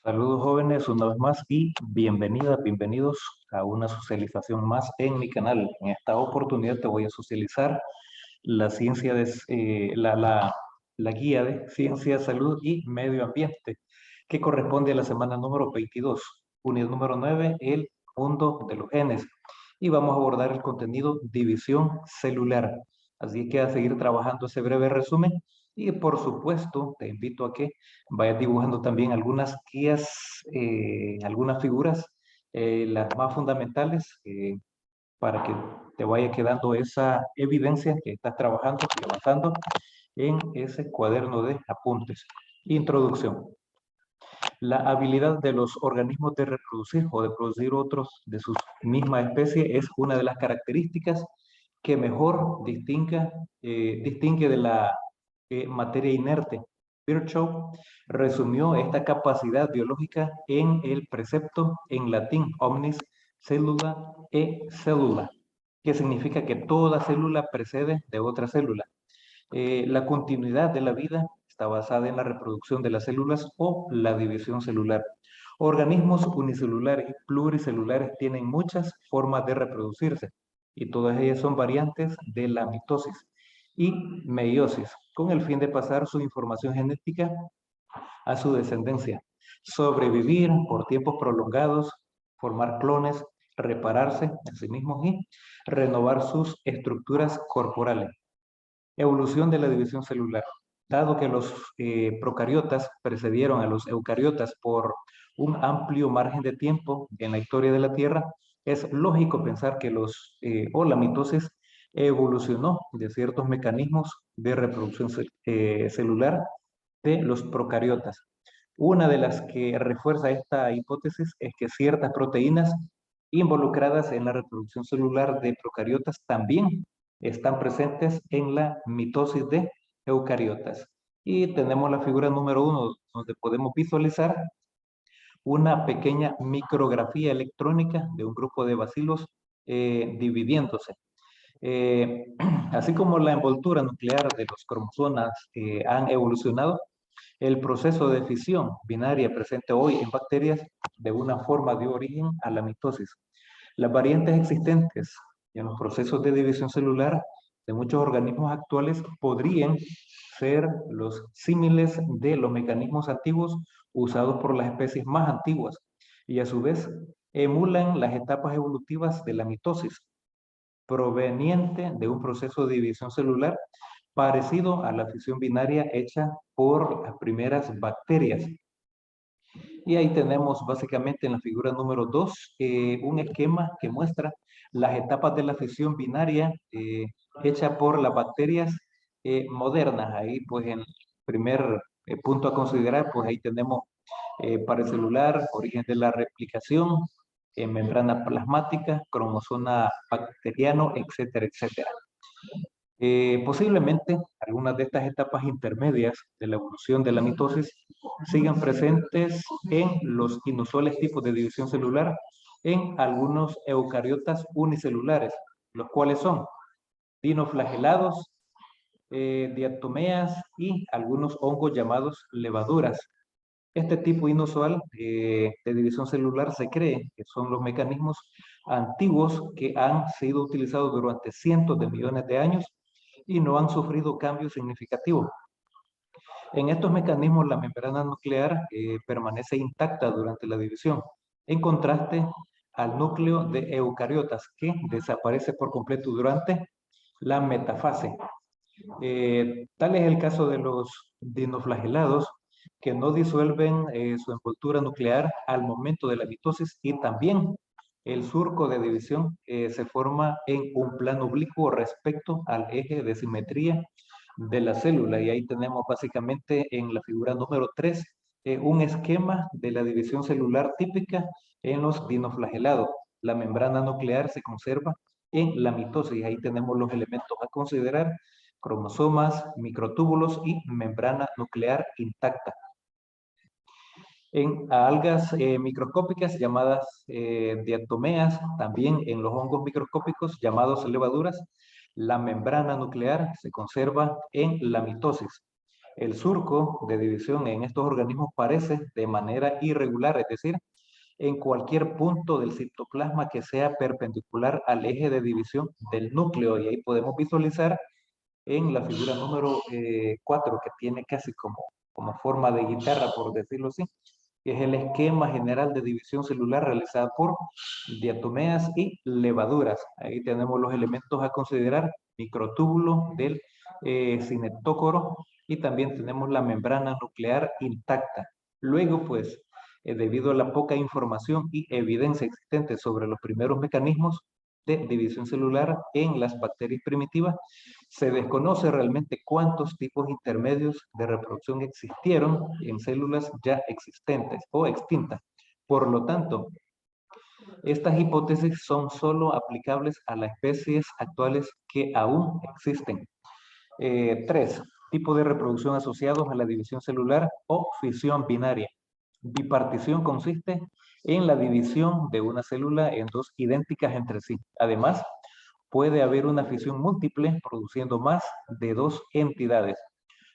Saludos jóvenes, una vez más y bienvenidos a una socialización más en mi canal. En esta oportunidad te voy a socializar la ciencia la guía de ciencia, salud y medio ambiente, que corresponde a la semana número 22, unidad número 9, el mundo de los genes. Y vamos a abordar el contenido división celular. Así que a seguir trabajando ese breve resumen y por supuesto te invito a que vayas dibujando también algunas guías, algunas figuras, las más fundamentales, para que te vaya quedando esa evidencia que estás trabajando y avanzando en ese cuaderno de apuntes. Introducción. La habilidad de los organismos de reproducir o de producir otros de su misma especie es una de las características que mejor distingue de la materia inerte. Virchow resumió esta capacidad biológica en el precepto en latín omnis cellula e cellula, que significa que toda célula precede de otra célula. La continuidad de la vida está basada en la reproducción de las células o la división celular. Organismos unicelulares y pluricelulares tienen muchas formas de reproducirse y todas ellas son variantes de la mitosis y meiosis, con el fin de pasar su información genética a su descendencia, sobrevivir por tiempos prolongados, formar clones, repararse a sí mismos y renovar sus estructuras corporales. Evolución de la división celular. Dado que los procariotas precedieron a los eucariotas por un amplio margen de tiempo en la historia de la Tierra, es lógico pensar que la mitosis evolucionó de ciertos mecanismos de reproducción celular de los procariotas. Una de las que refuerza esta hipótesis es que ciertas proteínas involucradas en la reproducción celular de procariotas también están presentes en la mitosis de eucariotas. Y tenemos la figura número 1, donde podemos visualizar una pequeña micrografía electrónica de un grupo de bacilos dividiéndose. Eh, Así como la envoltura nuclear de los cromosomas han evolucionado, el proceso de fisión binaria presente hoy en bacterias de una forma dio origen a la mitosis. Las variantes existentes en los procesos de división celular de muchos organismos actuales podrían ser los símiles de los mecanismos antiguos usados por las especies más antiguas y a su vez emulan las etapas evolutivas de la mitosis, proveniente de un proceso de división celular parecido a la fisión binaria hecha por las primeras bacterias. Y ahí tenemos básicamente en la figura número 2 un esquema que muestra las etapas de la fisión binaria hecha por las bacterias modernas. Ahí pues en primer punto a considerar, pues ahí tenemos paracelular, origen de la replicación, membrana plasmática, cromosoma bacteriano, etcétera, etcétera. Posiblemente algunas de estas etapas intermedias de la evolución de la mitosis sigan presentes en los inusuales tipos de división celular en algunos eucariotas unicelulares, los cuales son dinoflagelados, diatomeas y algunos hongos llamados levaduras. Este tipo inusual de división celular se cree que son los mecanismos antiguos que han sido utilizados durante cientos de millones de años y no han sufrido cambios significativos. En estos mecanismos la membrana nuclear permanece intacta durante la división, en contraste al núcleo de eucariotas que desaparece por completo durante la metafase. Tal es el caso de los dinoflagelados, que no disuelven su envoltura nuclear al momento de la mitosis, y también el surco de división se forma en un plano oblicuo respecto al eje de simetría de la célula. Y ahí tenemos básicamente en la figura número 3 un esquema de la división celular típica en los dinoflagelados. La membrana nuclear se conserva en la mitosis. Ahí tenemos los elementos a considerar: cromosomas, microtúbulos y membrana nuclear intacta. En algas microscópicas llamadas diatomeas, también en los hongos microscópicos llamados levaduras, la membrana nuclear se conserva en la mitosis. El surco de división en estos organismos parece de manera irregular, es decir, en cualquier punto del citoplasma que sea perpendicular al eje de división del núcleo. Y ahí podemos visualizar en la figura número 4, que tiene casi como forma de guitarra, por decirlo así, que es el esquema general de división celular realizada por diatomeas y levaduras. Ahí tenemos los elementos a considerar: microtúbulo del cineptócoro, y también tenemos la membrana nuclear intacta. Luego, pues, debido a la poca información y evidencia existente sobre los primeros mecanismos de división celular en las bacterias primitivas, se desconoce realmente cuántos tipos intermedios de reproducción existieron en células ya existentes o extintas. Por lo tanto, estas hipótesis son solo aplicables a las especies actuales que aún existen. 3. Tipos de reproducción asociados a la división celular o fisión binaria. Bipartición consiste en la división de una célula en dos idénticas entre sí. Además, puede haber una fisión múltiple produciendo más de dos entidades.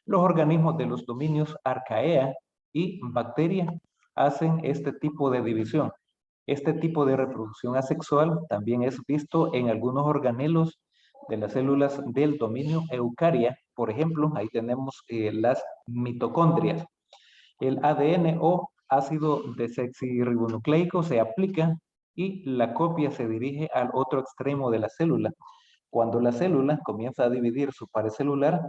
Los organismos de los dominios Archaea y Bacteria hacen este tipo de división. Este tipo de reproducción asexual también es visto en algunos organelos de las células del dominio Eucaria. Por ejemplo, ahí tenemos las mitocondrias. El ADN o ácido desoxirribonucleico se aplica y la copia se dirige al otro extremo de la célula. Cuando la célula comienza a dividir su pared celular,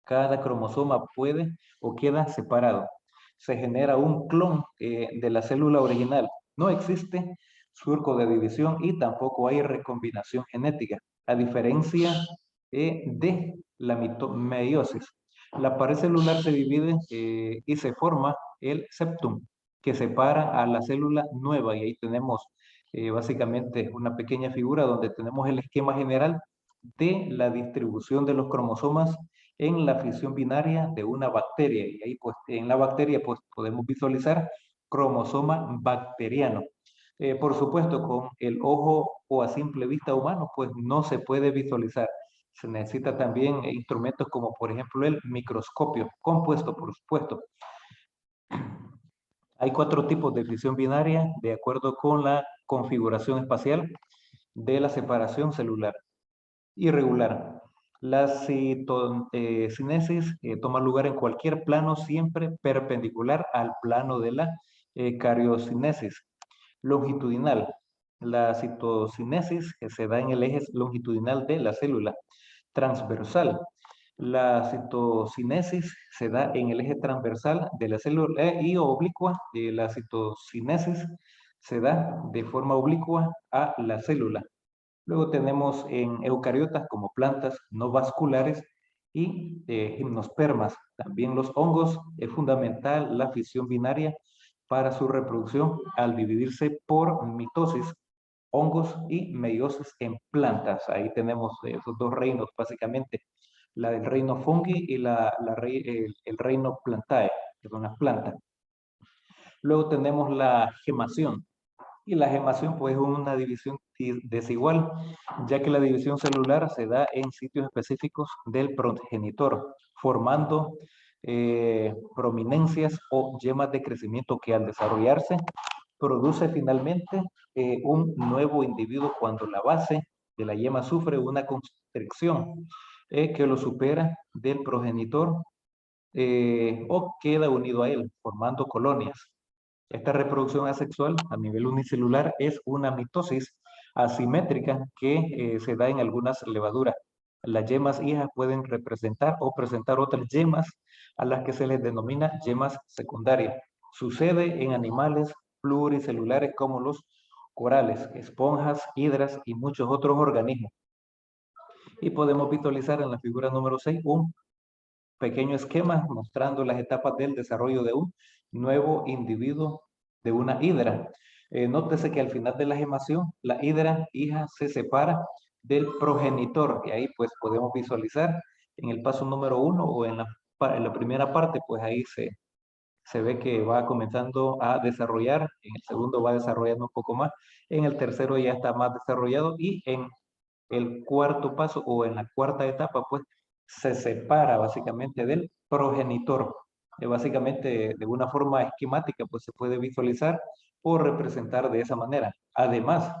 cada cromosoma puede o queda separado. Se genera un clon de la célula original. No existe surco de división y tampoco hay recombinación genética, a diferencia de la meiosis. La pared celular se divide y se forma el septum, que separa a la célula nueva. Y ahí tenemos básicamente una pequeña figura donde tenemos el esquema general de la distribución de los cromosomas en la fisión binaria de una bacteria. Y ahí pues en la bacteria pues podemos visualizar cromosoma bacteriano. Por supuesto, con el ojo o a simple vista humano pues no se puede visualizar. Se necesita también instrumentos como por ejemplo el microscopio compuesto, por supuesto. Hay 4 tipos de fisión binaria de acuerdo con la configuración espacial de la separación celular. Irregular. La citocinesis toma lugar en cualquier plano siempre perpendicular al plano de la cariocinesis. Longitudinal. La citocinesis se da en el eje longitudinal de la célula. Transversal. La citocinesis se da en el eje transversal de la célula y oblicua. La citocinesis se da de forma oblicua a la célula. Luego tenemos en eucariotas como plantas no vasculares y gimnospermas. También los hongos, es fundamental la fisión binaria para su reproducción al dividirse por mitosis, hongos y meiosis en plantas. Ahí tenemos esos dos reinos básicamente, la del reino fungi y el reino plantae, que son las plantas. Luego tenemos la gemación. Y la gemación pues es una división desigual, ya que la división celular se da en sitios específicos del progenitor, formando prominencias o yemas de crecimiento que al desarrollarse produce finalmente un nuevo individuo cuando la base de la yema sufre una constricción que lo supera del progenitor o queda unido a él, formando colonias. Esta reproducción asexual a nivel unicelular es una mitosis asimétrica que se da en algunas levaduras. Las yemas hijas pueden representar o presentar otras yemas a las que se les denomina yemas secundarias. Sucede en animales pluricelulares como los corales, esponjas, hidras y muchos otros organismos. Y podemos visualizar en la figura número 6 un pequeño esquema mostrando las etapas del desarrollo de un nuevo individuo de una hidra. Nótese que al final de la gemación, la hidra hija se separa del progenitor y ahí pues podemos visualizar en el paso número 1 o en la primera parte, pues ahí se ve que va comenzando a desarrollar, en el segundo va desarrollando un poco más, en el tercero ya está más desarrollado y en el cuarto paso o en la cuarta etapa, pues se separa básicamente del progenitor. Básicamente, de una forma esquemática, pues se puede visualizar o representar de esa manera. Además,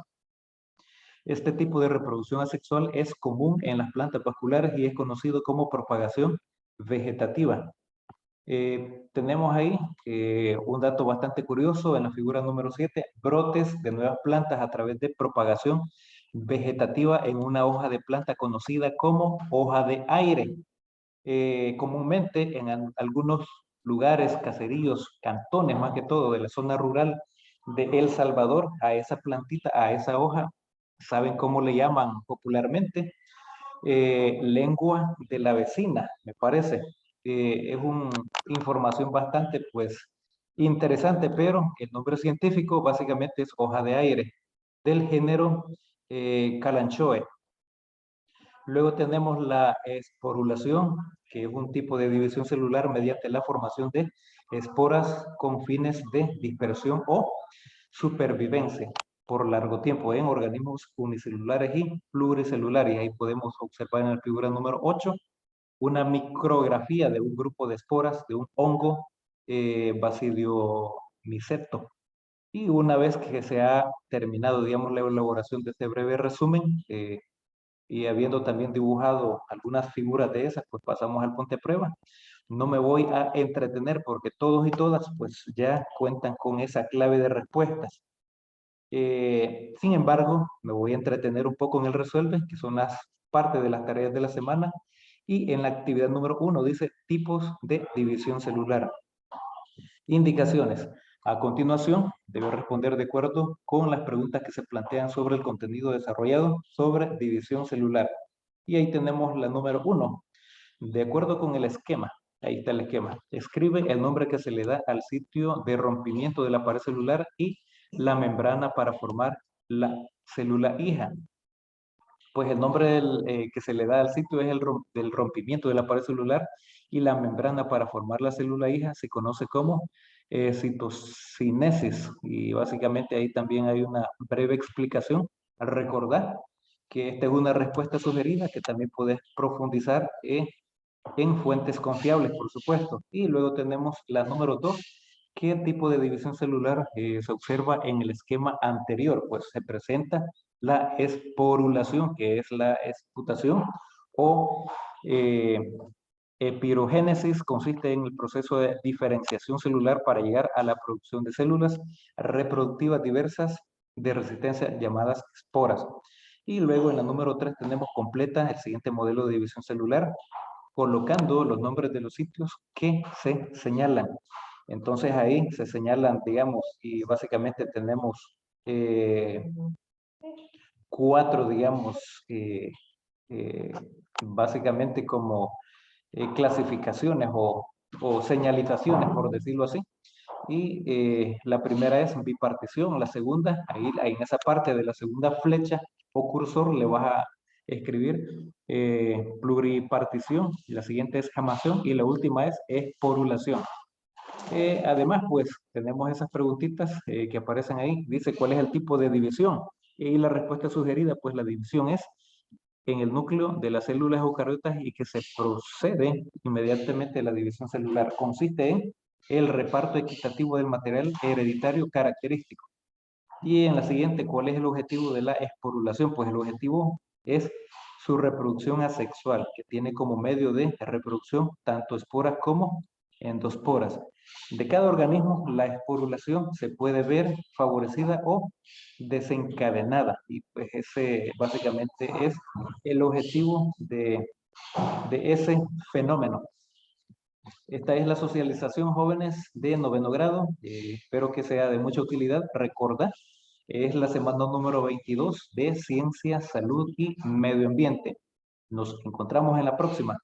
este tipo de reproducción asexual es común en las plantas vasculares y es conocido como propagación vegetativa. Tenemos ahí un dato bastante curioso en la figura número 7, brotes de nuevas plantas a través de propagación vegetativa en una hoja de planta conocida como hoja de aire. Comúnmente en algunos lugares, caseríos, cantones más que todo de la zona rural de El Salvador, a esa plantita, a esa hoja, ¿saben cómo le llaman popularmente? Lengua de la vecina, me parece. Es una información bastante, pues, interesante, pero el nombre científico básicamente es hoja de aire del género Kalanchoe. Luego tenemos la esporulación, que es un tipo de división celular mediante la formación de esporas con fines de dispersión o supervivencia por largo tiempo en organismos unicelulares y pluricelulares. Ahí podemos observar en la figura número 8 una micrografía de un grupo de esporas de un hongo Basidiomyceto. Y una vez que se ha terminado, digamos, la elaboración de este breve resumen, y habiendo también dibujado algunas figuras de esas, pues pasamos al ponte prueba. No me voy a entretener porque todos y todas pues ya cuentan con esa clave de respuestas. Sin embargo, me voy a entretener un poco en el resuelve, que son las partes de las tareas de la semana. Y en la actividad número 1 dice tipos de división celular. Indicaciones. A continuación, debe responder de acuerdo con las preguntas que se plantean sobre el contenido desarrollado sobre división celular. Y ahí tenemos la número 1. De acuerdo con el esquema, ahí está el esquema. Escribe el nombre que se le da al sitio de rompimiento de la pared celular y la membrana para formar la célula hija. Pues el nombre que se le da al sitio es del rompimiento de la pared celular y la membrana para formar la célula hija se conoce como citocinesis. Y básicamente ahí también hay una breve explicación. Al recordar que esta es una respuesta sugerida que también puedes profundizar en fuentes confiables, por supuesto. Y luego tenemos la número 2. ¿Qué tipo de división celular se observa en el esquema anterior? Pues se presenta la esporulación, que es la esputación, o eh, epirogénesis, consiste en el proceso de diferenciación celular para llegar a la producción de células reproductivas diversas de resistencia llamadas esporas. Y luego en la número 3 tenemos completa el siguiente modelo de división celular, colocando los nombres de los sitios que se señalan. Entonces ahí se señalan, digamos, y básicamente tenemos 4, digamos, eh, básicamente como clasificaciones o señalizaciones, por decirlo así. Y la primera es bipartición, la segunda, ahí en esa parte de la segunda flecha o cursor le vas a escribir pluripartición, la siguiente es jamación y la última es esporulación. Además, pues tenemos esas preguntitas que aparecen ahí. Dice, ¿cuál es el tipo de división? Y la respuesta sugerida, pues la división es en el núcleo de las células eucariotas y que se procede inmediatamente a la división celular. Consiste en el reparto equitativo del material hereditario característico. Y en la siguiente, ¿cuál es el objetivo de la esporulación? Pues el objetivo es su reproducción asexual, que tiene como medio de reproducción tanto esporas como endosporas. De cada organismo, la esporulación se puede ver favorecida o desencadenada. Y pues ese básicamente es el objetivo de ese fenómeno. Esta es la socialización, jóvenes, de noveno grado. Espero que sea de mucha utilidad. Recuerda, es la semana número 22 de Ciencia, Salud y Medio Ambiente. Nos encontramos en la próxima.